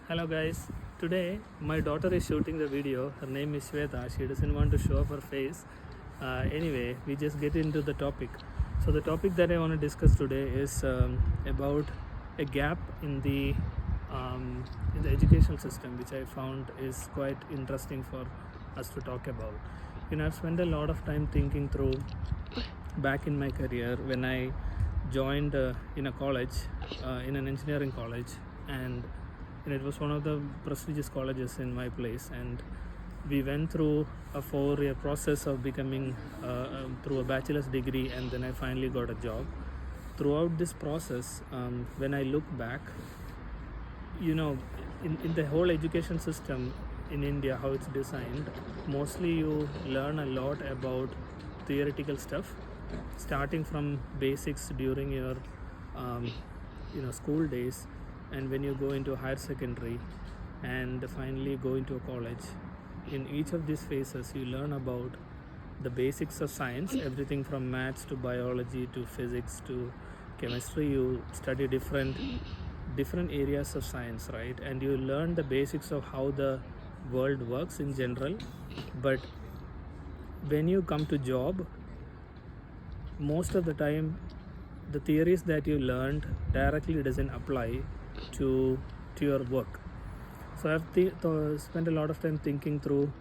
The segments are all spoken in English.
Hello guys. Today my daughter is shooting the video. Her name is Shweta. She doesn't want to show up her face. Anyway, we just get into the topic. So the topic that I want to discuss today is about a gap in the education system, which I found is quite interesting for us to talk about. I've spent a lot of time thinking through back in my career when I joined in a college, in an engineering college, and it was one of the prestigious colleges in my place, and we went through a 4-year process of becoming through a bachelor's degree, and then I finally got a job. Throughout this process, when I look back, in the whole education system in India, how it's designed, mostly you learn a lot about theoretical stuff, starting from basics during your school days, and when you go into higher secondary and finally go into a college. In each of these phases you learn about the basics of science, everything from maths to biology to physics to chemistry. You study different areas of science, right? And you learn the basics of how the world works in general. But when you come to job, most of the time the theories that you learned directly doesn't apply to your work. So I've spent a lot of time thinking through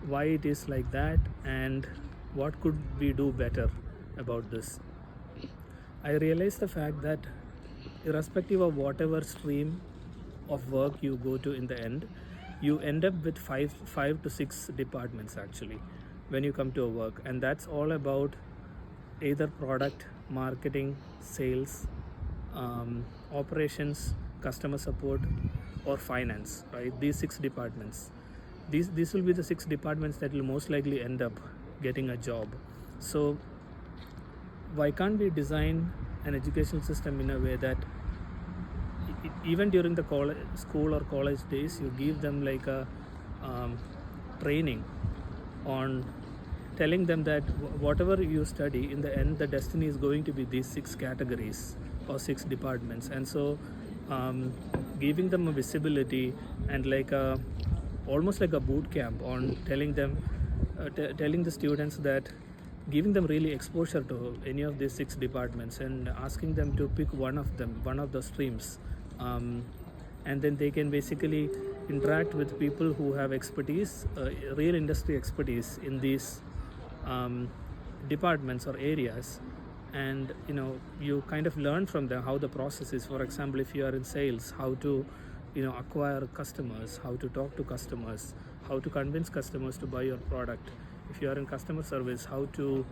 why it is like that and what could we do better about this. I realized the fact that irrespective of whatever stream of work you go to, in the end you end up with five to six departments actually when you come to a work, and that's all about either product, marketing, sales, operations, customer support, or finance, right? These 6 departments. These will be the 6 departments that will most likely end up getting a job. So why can't we design an educational system in a way that even during the school or college days, you give them like a training on telling them that whatever you study, in the end the destiny is going to be these 6 categories or 6 departments. And so giving them a visibility and like almost like a boot camp on telling them telling the students that, giving them really exposure to any of these 6 departments and asking them to pick one of the streams, and then they can basically interact with people who have expertise, real industry expertise in these departments or areas. And you kind of learn from them how the process is. For example, if you are in sales, how to acquire customers, how to talk to customers, how to convince customers to buy your product. If you are in customer service, how to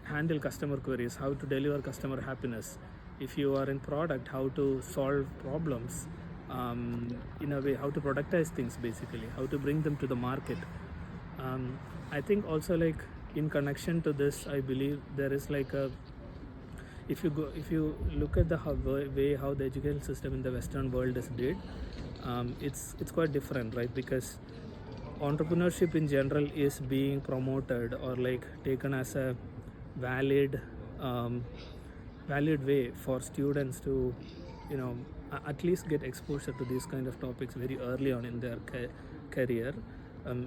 handle customer queries, how to deliver customer happiness. If you are in product, how to solve problems, in a way, how to productize things, basically how to bring them to the market. I think also, like, in connection to this, I believe there is like a, if you look at the way how the education system in the Western world is did, it's quite different, right? Because entrepreneurship in general is being promoted or like taken as a valid way for students to at least get exposure to these kind of topics very early on in their career.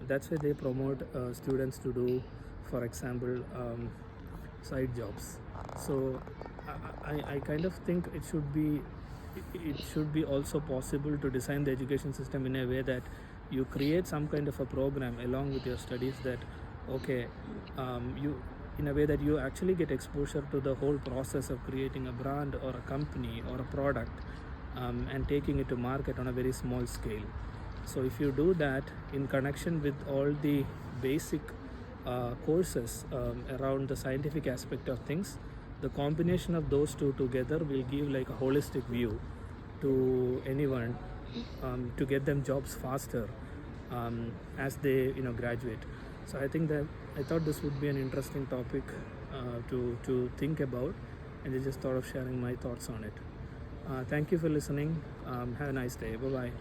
That's why they promote students to do, for example, side jobs. So I kind of think it should be also possible to design the education system in a way that you create some kind of a program along with your studies, that you, in a way that you actually get exposure to the whole process of creating a brand or a company or a product, and taking it to market on a very small scale. So if you do that in connection with all the basic courses around the scientific aspect of things, the combination of those two together will give like a holistic view to anyone, to get them jobs faster as they graduate. So I thought this would be an interesting topic to think about, and I just thought of sharing my thoughts on it. Thank you for listening. Have a nice day. Bye bye.